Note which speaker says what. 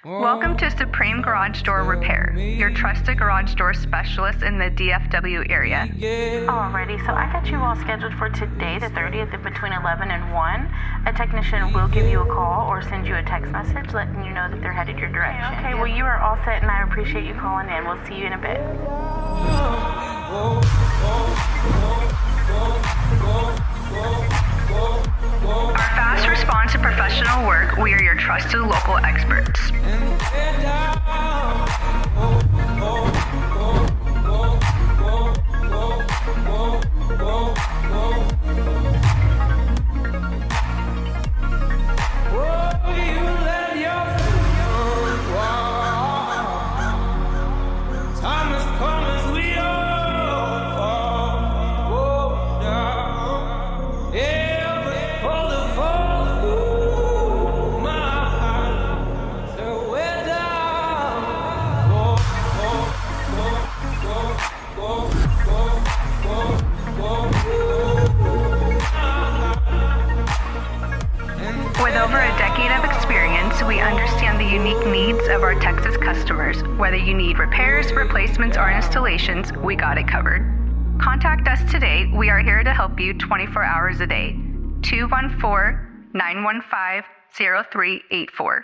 Speaker 1: Welcome to Supreme Garage Door Repair, your trusted garage door specialist in the DFW area.
Speaker 2: Alrighty, so I got you all scheduled for today, the 30th, between 11 and 1. A technician will give you a call or send you a text message letting you know that they're headed your direction. Okay, well, you are all set, and I appreciate you calling in. We'll see you in a bit.
Speaker 1: Our fast response to professional work, we are your trusted local experts. With over a decade of experience, we understand the unique needs of our Texas customers. Whether you need repairs, replacements, or installations, we got it covered. Contact us today. We are here to help you 24 hours a day. 214-915-0384.